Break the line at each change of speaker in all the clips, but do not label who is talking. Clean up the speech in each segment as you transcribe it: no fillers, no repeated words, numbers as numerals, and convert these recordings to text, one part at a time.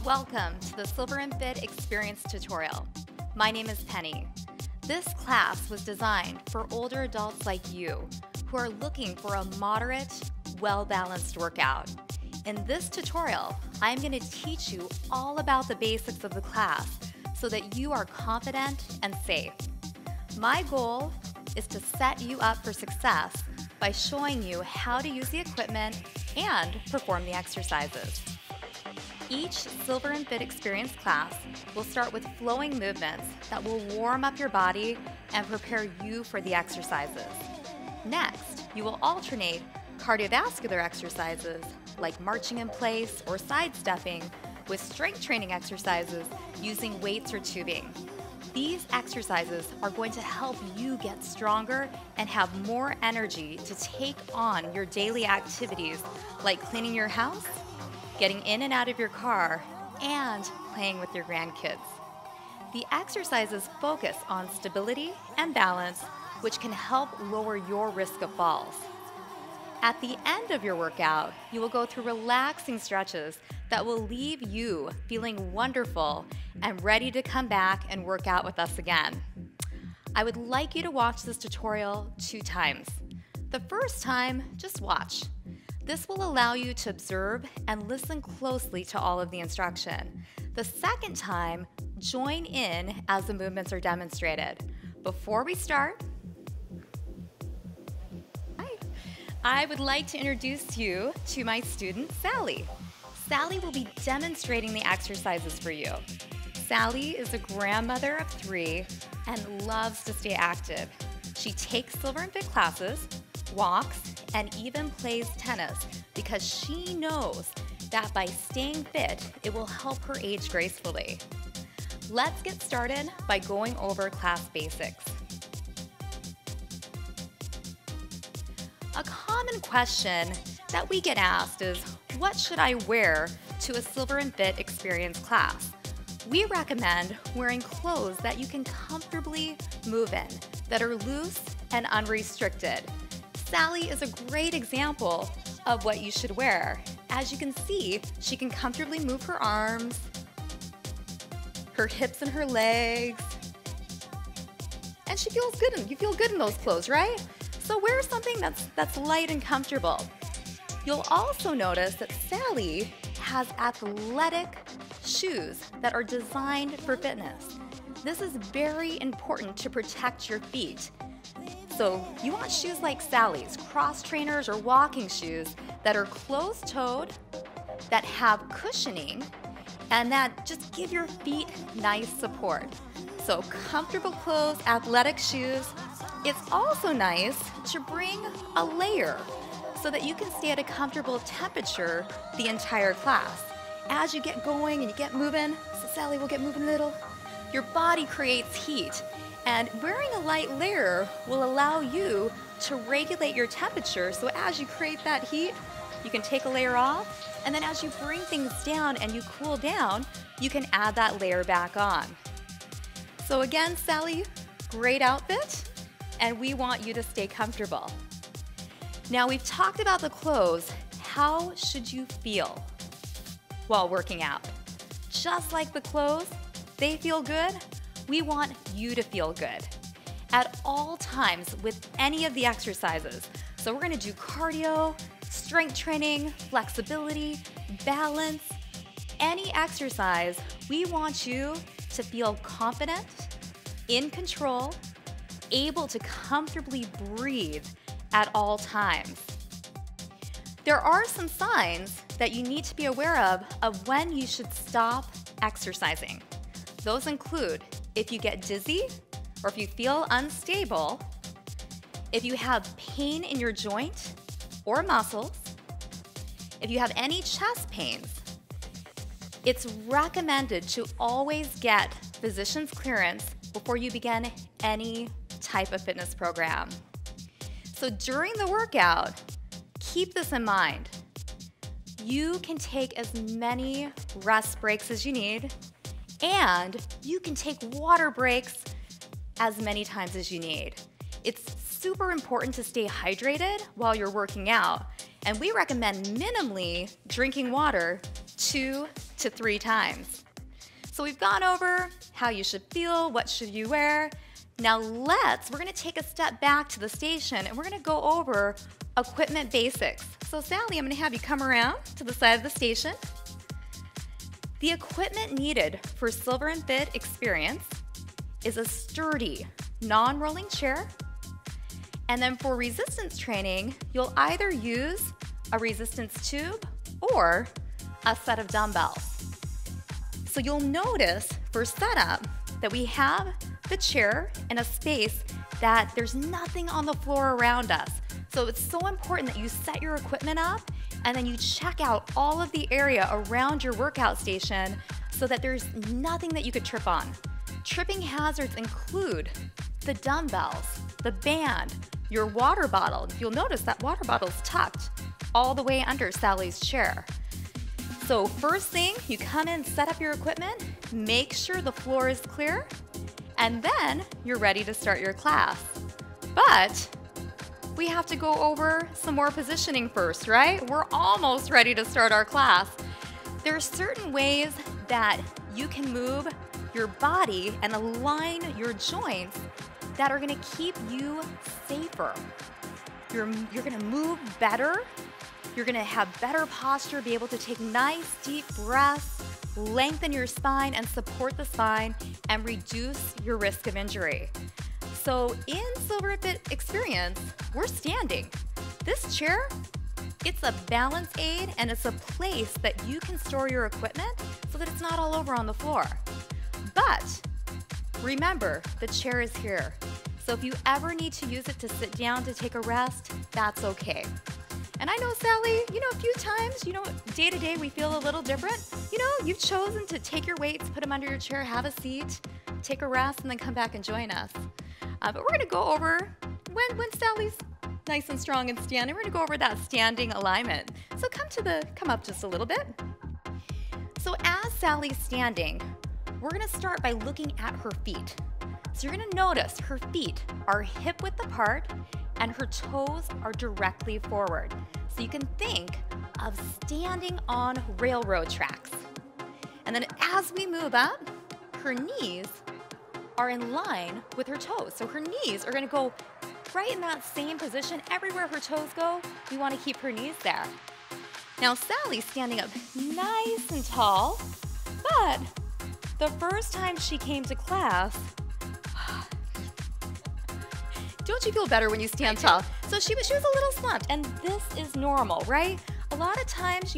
Welcome to the Silver and Fit Experience tutorial. My name is Penny. This class was designed for older adults like you who are looking for a moderate, well-balanced workout. In this tutorial, I'm going to teach you all about the basics of the class so that you are confident and safe. My goal is to set you up for success by showing you how to use the equipment and perform the exercises. Each Silver and Fit Experience class will start with flowing movements that will warm up your body and prepare you for the exercises. Next, you will alternate cardiovascular exercises like marching in place or sidestepping with strength training exercises using weights or tubing. These exercises are going to help you get stronger and have more energy to take on your daily activities like cleaning your house, getting in and out of your car, and playing with your grandkids. The exercises focus on stability and balance, which can help lower your risk of falls. At the end of your workout, you will go through relaxing stretches that will leave you feeling wonderful and ready to come back and work out with us again. I would like you to watch this tutorial 2 times. The first time, just watch. This will allow you to observe and listen closely to all of the instruction. The second time, join in as the movements are demonstrated. Before we start, I would like to introduce you to my student, Sally. Sally will be demonstrating the exercises for you. Sally is a grandmother of 3 and loves to stay active. She takes Silver and Fit classes, walks, and even plays tennis because she knows that by staying fit, it will help her age gracefully. Let's get started by going over class basics. A common question that we get asked is, what should I wear to a Silver and Fit Experience class? We recommend wearing clothes that you can comfortably move in, that are loose and unrestricted. Sally is a great example of what you should wear. As you can see, she can comfortably move her arms, her hips and her legs, and she feels good. You feel good in those clothes, right? So wear something that's light and comfortable. You'll also notice that Sally has athletic shoes that are designed for fitness. This is very important to protect your feet. So you want shoes like Sally's, cross trainers or walking shoes that are closed-toed, that have cushioning, and that just give your feet nice support. So comfortable clothes, athletic shoes. It's also nice to bring a layer so that you can stay at a comfortable temperature the entire class. As you get going and you get moving, so Sally will get moving a little, your body creates heat. And wearing a light layer will allow you to regulate your temperature. So as you create that heat, you can take a layer off. And then as you bring things down and you cool down, you can add that layer back on. So again, Sally, great outfit. And we want you to stay comfortable. Now we've talked about the clothes. How should you feel while working out? Just like the clothes, they feel good. We want you to feel good at all times with any of the exercises. So we're gonna do cardio, strength training, flexibility, balance, any exercise. We want you to feel confident, in control, able to comfortably breathe at all times. There are some signs that you need to be aware of when you should stop exercising. Those include if you get dizzy or if you feel unstable, if you have pain in your joint or muscles, if you have any chest pains. It's recommended to always get physician's clearance before you begin any type of fitness program. So during the workout, keep this in mind. You can take as many rest breaks as you need, and you can take water breaks as many times as you need. It's super important to stay hydrated while you're working out. And we recommend minimally drinking water 2 to 3 times. So we've gone over how you should feel, what should you wear. Now we're gonna take a step back to the station and we're gonna go over equipment basics. So Sally, I'm gonna have you come around to the side of the station. The equipment needed for Silver and Fit experience is a sturdy, non-rolling chair. And then for resistance training, you'll either use a resistance tube or a set of dumbbells. So you'll notice for setup that we have the chair in a space that there's nothing on the floor around us. So it's so important that you set your equipment up and then you check out all of the area around your workout station so that there's nothing that you could trip on. Tripping hazards include the dumbbells, the band, your water bottle. You'll notice that water bottle is tucked all the way under Sally's chair. So first thing, you come in, set up your equipment, make sure the floor is clear, and then you're ready to start your class. But we have to go over some more positioning first, right? We're almost ready to start our class. There are certain ways that you can move your body and align your joints that are gonna keep you safer. You're gonna move better. You're gonna have better posture, be able to take nice deep breaths, lengthen your spine and support the spine, and reduce your risk of injury. So in Silver and Fit experience, we're standing. This chair, it's a balance aid and it's a place that you can store your equipment so that it's not all over on the floor. But remember, the chair is here. So if you ever need to use it to sit down to take a rest, that's okay. And I know, Sally, a few times, day to day we feel a little different. You've chosen to take your weights, put them under your chair, have a seat, take a rest, and then come back and join us. But we're gonna go over, when Sally's nice and strong and standing, we're gonna go over that standing alignment. So come up just a little bit. So as Sally's standing, we're gonna start by looking at her feet. So you're gonna notice her feet are hip width apart and her toes are directly forward. So you can think of standing on railroad tracks. And then as we move up, her knees are in line with her toes. So her knees are gonna go right in that same position. Everywhere her toes go, we wanna keep her knees there. Now Sally's standing up nice and tall, but the first time she came to class, don't you feel better when you stand tall? So she was a little slumped, and this is normal, right? A lot of times,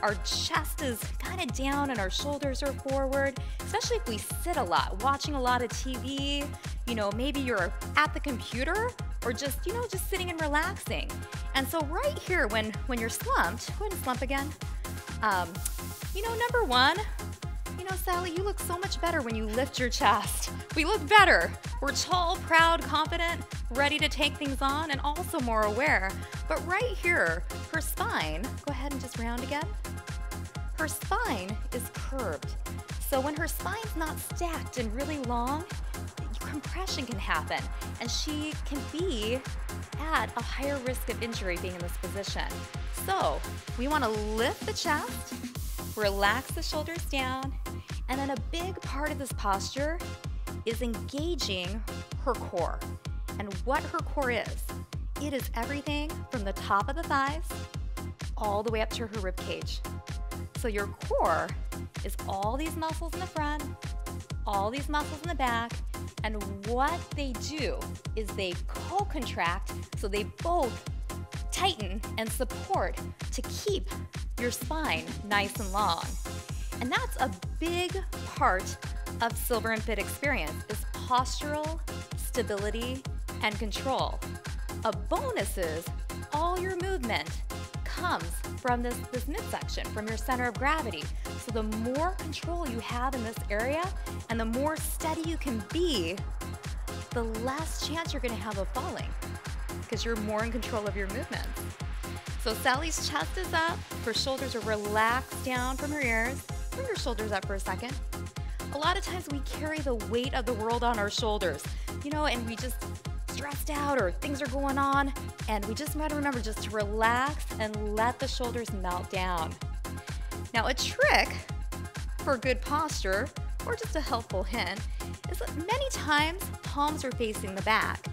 our chest is kind of down and our shoulders are forward, especially if we sit a lot, watching a lot of TV, maybe you're at the computer or just sitting and relaxing. And so right here, when you're slumped, go ahead and slump again. Number one, Sally, you look so much better when you lift your chest. We look better. We're tall, proud, confident, ready to take things on, and also more aware. But right here, her spine, go ahead and just round again. Her spine is curved. So when her spine's not stacked and really long, compression can happen, and she can be at a higher risk of injury being in this position. So we want to lift the chest, relax the shoulders down, and then a big part of this posture is engaging her core. And what her core is, it is everything from the top of the thighs all the way up to her rib cage. So your core is all these muscles in the front, all these muscles in the back, and what they do is they co-contract, so they both tighten and support to keep your spine nice and long. And that's a big part of Silver and Fit experience, is postural stability and control. A bonus is all your movement comes from this midsection, from your center of gravity. So the more control you have in this area and the more steady you can be, the less chance you're gonna have of falling because you're more in control of your movements. So Sally's chest is up, her shoulders are relaxed down from her ears. Bring your shoulders up for a second. A lot of times we carry the weight of the world on our shoulders, and we just stressed out or things are going on, and we just gotta remember just to relax and let the shoulders melt down. Now, a trick for good posture, or just a helpful hint, is that many times palms are facing the back.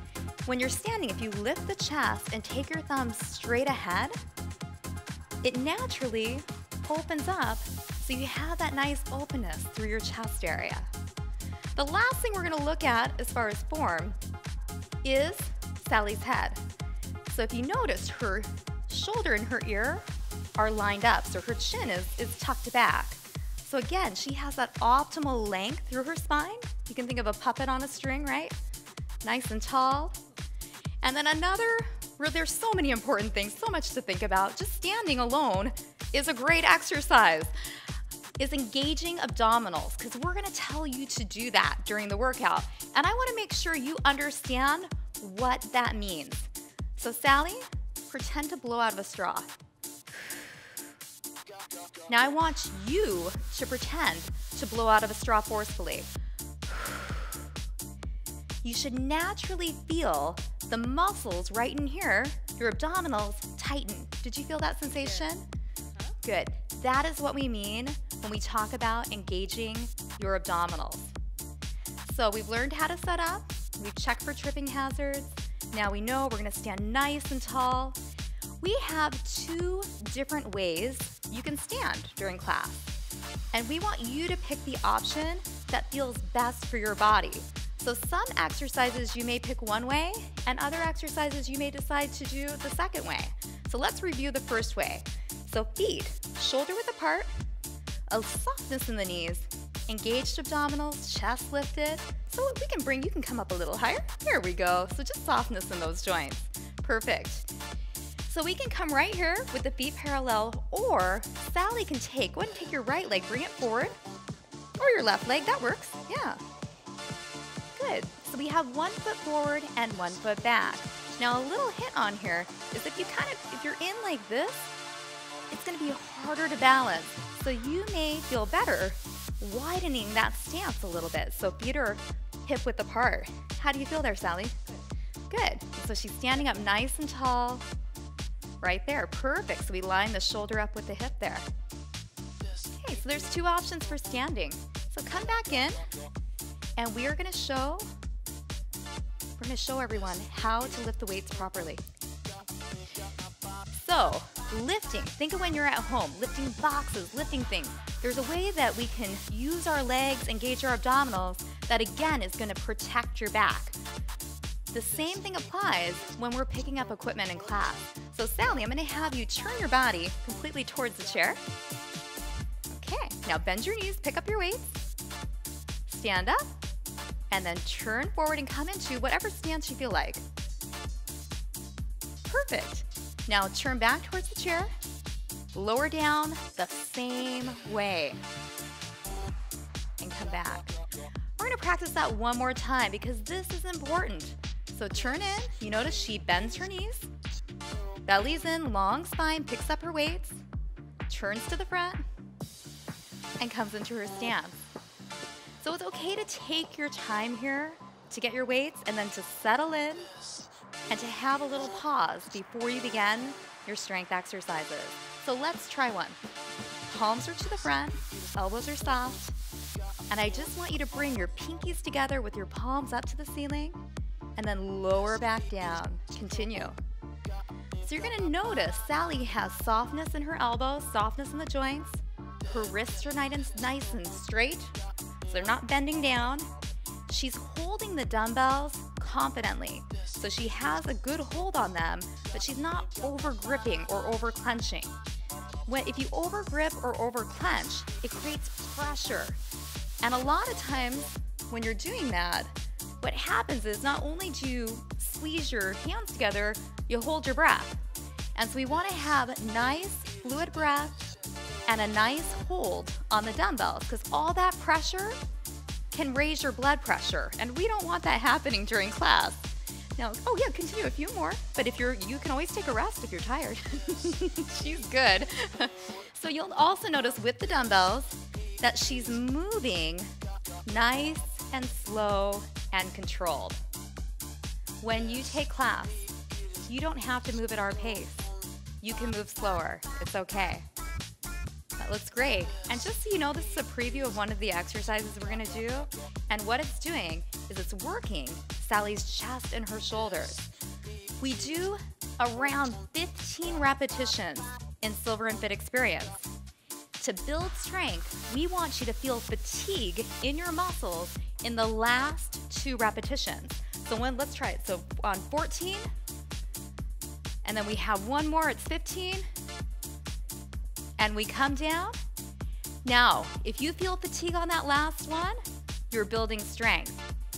When you're standing, if you lift the chest and take your thumbs straight ahead, it naturally opens up so you have that nice openness through your chest area. The last thing we're gonna look at as far as form is Sally's head. So if you notice, her shoulder and her ear are lined up, so her chin is tucked back. So again, she has that optimal length through her spine. You can think of a puppet on a string, right? Nice and tall. And then there's so many important things, so much to think about. Just standing alone is a great exercise. Is engaging abdominals, because we're gonna tell you to do that during the workout. And I wanna make sure you understand what that means. So Sally, pretend to blow out of a straw. Now I want you to pretend to blow out of a straw forcefully. You should naturally feel the muscles right in here, your abdominals, tighten. Did you feel that sensation? Good. That is what we mean when we talk about engaging your abdominals. So we've learned how to set up, we've checked for tripping hazards. Now we know we're gonna stand nice and tall. We have 2 different ways you can stand during class. And we want you to pick the option that feels best for your body. So some exercises you may pick one way, and other exercises you may decide to do the second way. So let's review the first way. So feet, shoulder width apart, a softness in the knees, engaged abdominals, chest lifted. So you can come up a little higher. Here we go. So just softness in those joints. Perfect. So we can come right here with the feet parallel, or Sally can go ahead and take your right leg, bring it forward, or your left leg, that works, yeah. Good, so we have 1 foot forward and 1 foot back. Now a little hint on here is if you're in like this, it's gonna be harder to balance. So you may feel better widening that stance a little bit. So feet are hip width apart. How do you feel there, Sally? Good, so she's standing up nice and tall. Right there, perfect. So we line the shoulder up with the hip there. Okay, so there's 2 options for standing. So come back in, and we are gonna show everyone how to lift the weights properly. So, lifting, think of when you're at home, lifting boxes, lifting things. There's a way that we can use our legs, engage our abdominals, that again is gonna protect your back. The same thing applies when we're picking up equipment in class. So Sally, I'm gonna have you turn your body completely towards the chair. Okay, now bend your knees, pick up your weights, stand up, and then turn forward and come into whatever stance you feel like. Perfect. Now turn back towards the chair, lower down the same way, and come back. We're gonna practice that one more time because this is important. So turn in, you notice she bends her knees, belly's in, long spine, picks up her weights, turns to the front, and comes into her stance. So it's okay to take your time here to get your weights and then to settle in and to have a little pause before you begin your strength exercises. So let's try one. Palms are to the front, elbows are soft, and I just want you to bring your pinkies together with your palms up to the ceiling and then lower back down. Continue. So you're gonna notice Sally has softness in her elbows, softness in the joints. Her wrists are nice and straight, so they're not bending down. She's holding the dumbbells confidently, so she has a good hold on them, but she's not over gripping or over clenching. If you over grip or over clench, it creates pressure. And a lot of times when you're doing that, what happens is not only do you squeeze your hands together, you hold your breath. And so we want to have nice fluid breath and a nice hold on the dumbbells, because all that pressure can raise your blood pressure, and we don't want that happening during class. Now, oh yeah, continue a few more, but you can always take a rest if you're tired. She's good. So you'll also notice with the dumbbells that she's moving nice and slow and controlled. when you take class, you don't have to move at our pace. You can move slower. It's okay. That looks great. And just so you know, this is a preview of one of the exercises we're going to do. And what it's doing is it's working Sally's chest and her shoulders. We do around 15 repetitions in Silver and Fit Experience. To build strength, we want you to feel fatigue in your muscles in the last 2 repetitions. So let's try it. So on 14, and then we have one more, it's 15, and we come down. Now, if you feel fatigue on that last one, you're building strength.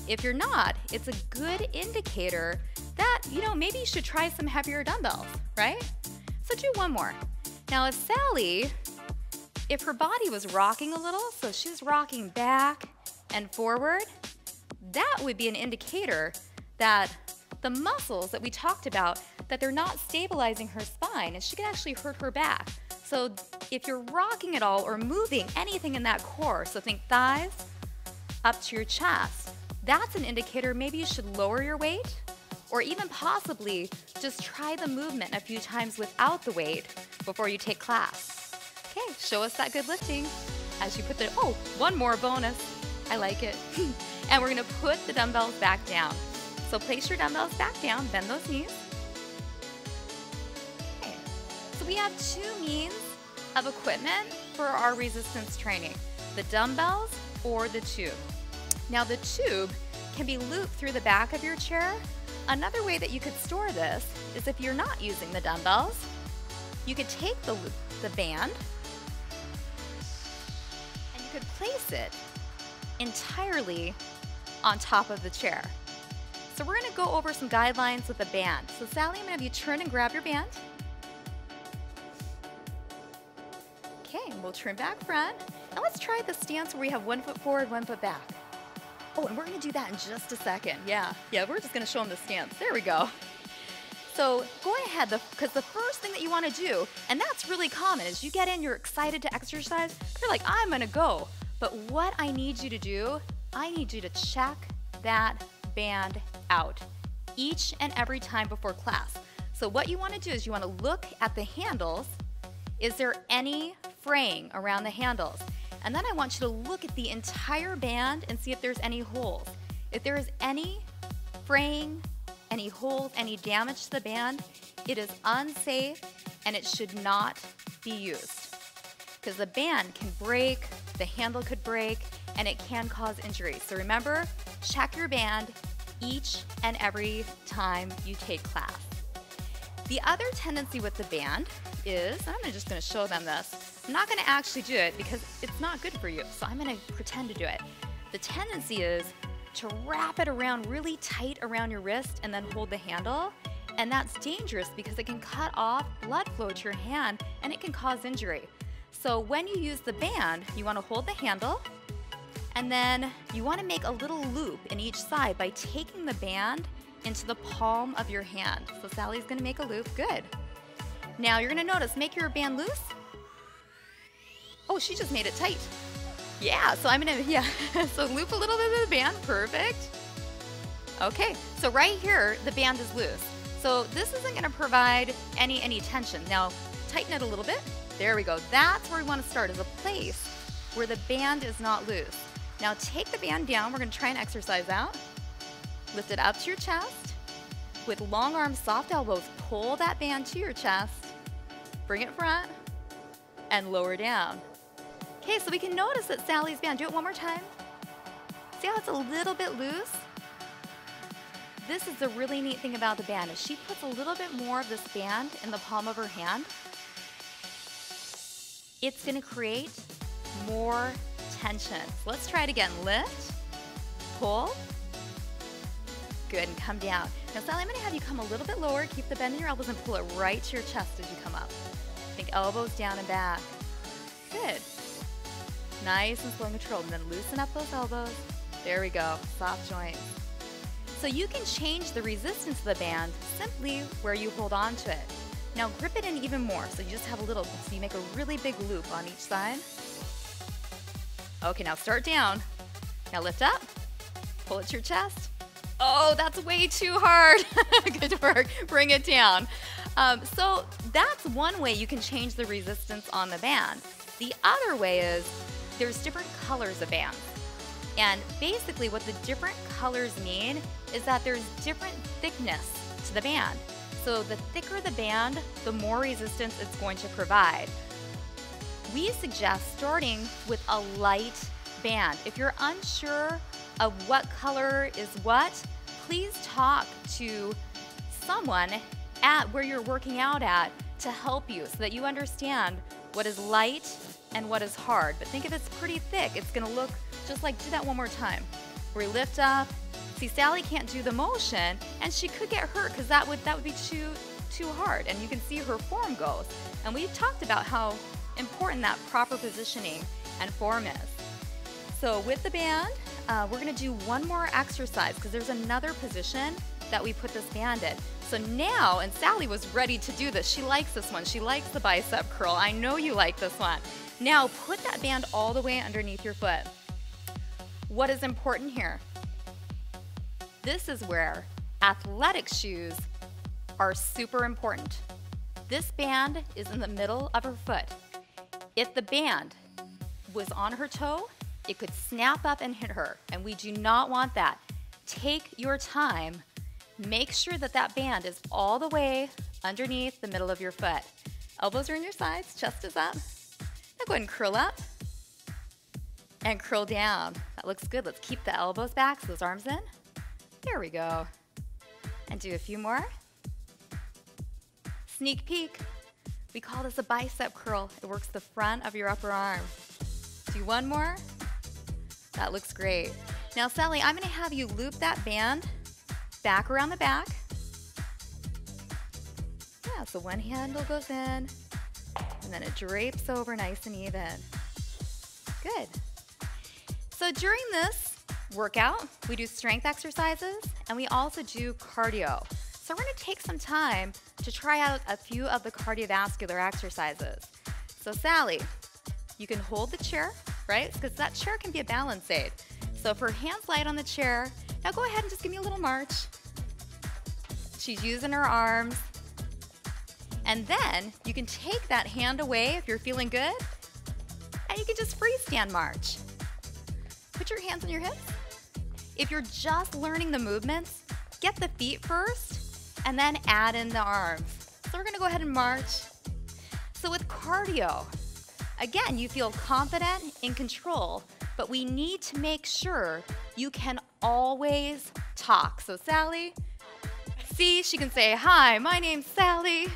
If you're not, it's a good indicator that, maybe you should try some heavier dumbbells, right? So do one more. Now, if her body was rocking a little, so she's rocking back and forward, that would be an indicator that the muscles that we talked about, that they're not stabilizing her spine, and she can actually hurt her back. So if you're rocking at all or moving anything in that core, so think thighs up to your chest, that's an indicator maybe you should lower your weight, or even possibly just try the movement a few times without the weight before you take class. Okay, show us that good lifting as you put one more bonus. I like it. And we're gonna put the dumbbells back down. So place your dumbbells back down, bend those knees. Okay, so we have 2 means of equipment for our resistance training, the dumbbells or the tube. Now the tube can be looped through the back of your chair. Another way that you could store this is if you're not using the dumbbells, you could take the band and you could place it entirely on top of the chair. So we're going to go over some guidelines with the band. So Sally, I'm going to have you turn and grab your band. Okay, we'll turn back front. Now let's try the stance where we have 1 foot forward, 1 foot back. Oh, and we're going to do that in just a second. Yeah, we're just going to show them the stance. There we go. So go ahead, because the first thing that you want to do, and that's really common, is you get in, you're excited to exercise, you're like, I'm going to go. But what I need you to do, I need you to check that band out each and every time before class. So what you want to do is you want to look at the handles. Is there any fraying around the handles? And then I want you to look at the entire band and see if there's any holes. If there is any fraying, any holes, any damage to the band, it is unsafe and it should not be used. Because the band can break, the handle could break, and it can cause injury. So remember, check your band each and every time you take class. The other tendency with the band is, and I'm just going to show them this, I'm not going to actually do it because it's not good for you, so I'm going to pretend to do it. The tendency is to wrap it around really tight around your wrist and then hold the handle, and that's dangerous because it can cut off blood flow to your hand and it can cause injury. So when you use the band, you want to hold the handle, and then you want to make a little loop in each side by taking the band into the palm of your hand. So Sally's going to make a loop. Good. Now you're going to notice, make your band loose. Oh, she just made it tight. Yeah, so I'm going to, so loop a little bit of the band. Perfect. Okay, so right here, the band is loose. So this isn't going to provide any tension. Now, tighten it a little bit. There we go. That's where we want to start, is a place where the band is not loose. Now take the band down. We're going to try and exercise out. Lift it up to your chest. With long arms, soft elbows, pull that band to your chest. Bring it front and lower down. Okay, so we can notice that Sally's band, do it one more time. See how it's a little bit loose? This is the really neat thing about the band, is she puts a little bit more of this band in the palm of her hand. It's going to create more tension. So let's try it again. Lift, pull. Good, and come down. Now, Sally, I'm going to have you come a little bit lower. Keep the bend in your elbows and pull it right to your chest as you come up. Think elbows down and back. Good. Nice and slow and controlled. And then loosen up those elbows. There we go. Soft joint. So you can change the resistance of the band simply where you hold on to it. Now grip it in even more. So you just have a little, so you make a really big loop on each side. Okay, now start down. Now lift up. Pull it to your chest. Oh, that's way too hard. Good work. Bring it down. So that's one way you can change the resistance on the band. The other way is there's different colors of bands. And basically what the different colors mean is that there's different thickness to the band. So the thicker the band, the more resistance it's going to provide. We suggest starting with a light band. If you're unsure of what color is what, please talk to someone at where you're working out at to help you so that you understand what is light and what is hard. But think if it's pretty thick, it's gonna look just like, do that one more time. Where we lift up. See, Sally can't do the motion and she could get hurt because that would be too hard, and you can see her form goes. And we've talked about how important that proper positioning and form is. So with the band, we're gonna do one more exercise because there's another position that we put this band in. So now, and Sally was ready to do this. She likes this one. She likes the bicep curl. I know you like this one. Now put that band all the way underneath your foot. What is important here? This is where athletic shoes are super important. This band is in the middle of her foot. If the band was on her toe, it could snap up and hit her, and we do not want that. Take your time. Make sure that that band is all the way underneath the middle of your foot. Elbows are in your sides, chest is up. Now go ahead and curl up and curl down. That looks good. Let's keep the elbows back, so those arms in. There we go. And do a few more. Sneak peek. We call this a bicep curl. It works the front of your upper arm. Do one more. That looks great. Now, Sally, I'm gonna have you loop that band back around the back. Yeah, so one handle goes in, and then it drapes over nice and even. Good. So during this workout, we do strength exercises, and we also do cardio. So we're gonna take some time to try out a few of the cardiovascular exercises. So Sally, you can hold the chair, right? Because that chair can be a balance aid. So if her hand's light on the chair, now go ahead and just give me a little march. She's using her arms. And then you can take that hand away if you're feeling good, and you can just freestand march. Put your hands on your hips. If you're just learning the movements, get the feet first, and then add in the arms. So we're gonna go ahead and march. So with cardio, again, you feel confident, in control, but we need to make sure you can always talk. So Sally, see, she can say, hi, my name's Sally.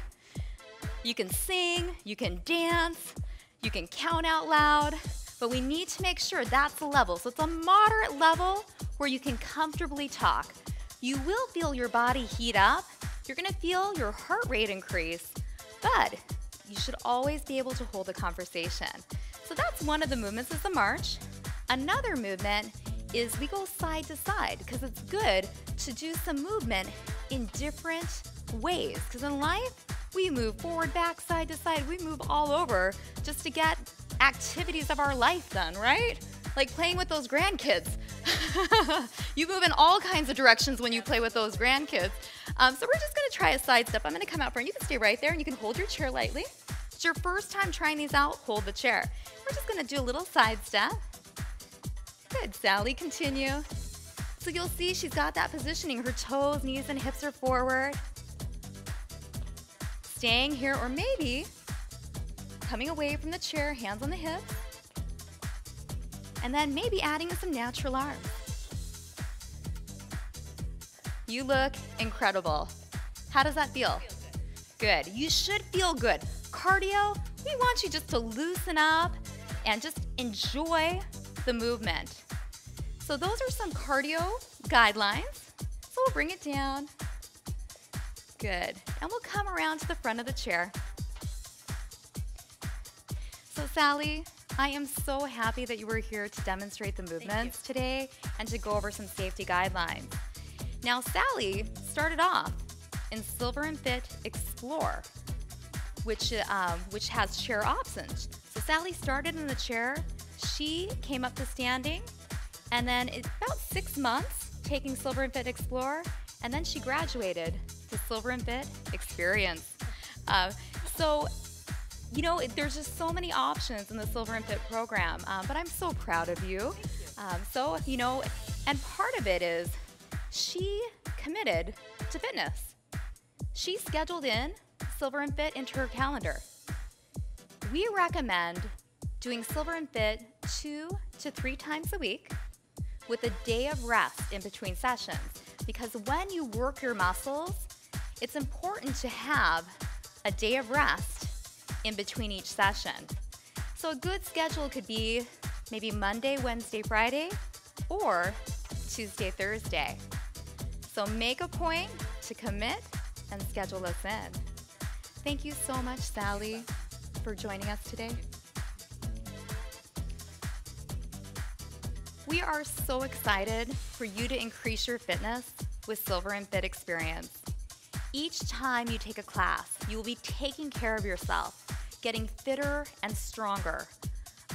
You can sing, you can dance, you can count out loud, but we need to make sure that's the level. So it's a moderate level where you can comfortably talk. You will feel your body heat up. You're gonna feel your heart rate increase, but you should always be able to hold a conversation. So that's one of the movements is the march. Another movement is we go side to side because it's good to do some movement in different ways. Because in life, we move forward, back, side to side. We move all over just to get activities of our life done, right? Like playing with those grandkids. You move in all kinds of directions when you play with those grandkids. So we're just gonna try a side step. I'm gonna come out front. You can stay right there and you can hold your chair lightly. It's your first time trying these out, hold the chair. We're just gonna do a little side step. Good, Sally, continue. So you'll see she's got that positioning. Her toes, knees, and hips are forward. Staying here, or maybe coming away from the chair, hands on the hips. And then maybe adding some natural arms. You look incredible. How does that feel? Good. You should feel good. Cardio, we want you just to loosen up and just enjoy the movement. So those are some cardio guidelines. So we'll bring it down. Good. And we'll come around to the front of the chair. So Sally, I am so happy that you were here to demonstrate the movements today and to go over some safety guidelines. Now, Sally started off in Silver and Fit Explore, which has chair options. So Sally started in the chair, she came up to standing, and then in about 6 months, taking Silver and Fit Explore, and then she graduated to Silver and Fit Experience. So, you know, there's just so many options in the Silver and Fit program, but I'm so proud of you. So, you know, and part of it is she committed to fitness. She scheduled in Silver and Fit into her calendar. We recommend doing Silver and Fit 2 to 3 times a week with a day of rest in between sessions, because when you work your muscles, it's important to have a day of rest in between each session. So a good schedule could be maybe Monday, Wednesday, Friday, or Tuesday, Thursday. So make a point to commit and schedule us in. Thank you so much, Sally, for joining us today. We are so excited for you to increase your fitness with Silver and Fit Experience. Each time you take a class, you will be taking care of yourself, getting fitter and stronger.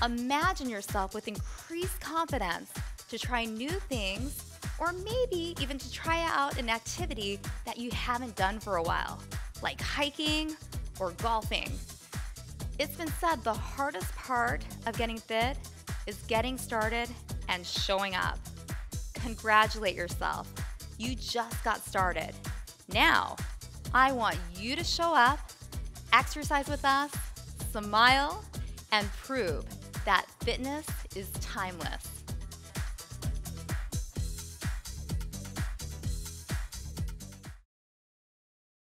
Imagine yourself with increased confidence to try new things, or maybe even to try out an activity that you haven't done for a while, like hiking or golfing. It's been said the hardest part of getting fit is getting started and showing up. Congratulate yourself. You just got started. Now, I want you to show up, exercise with us, smile, and prove that fitness is timeless.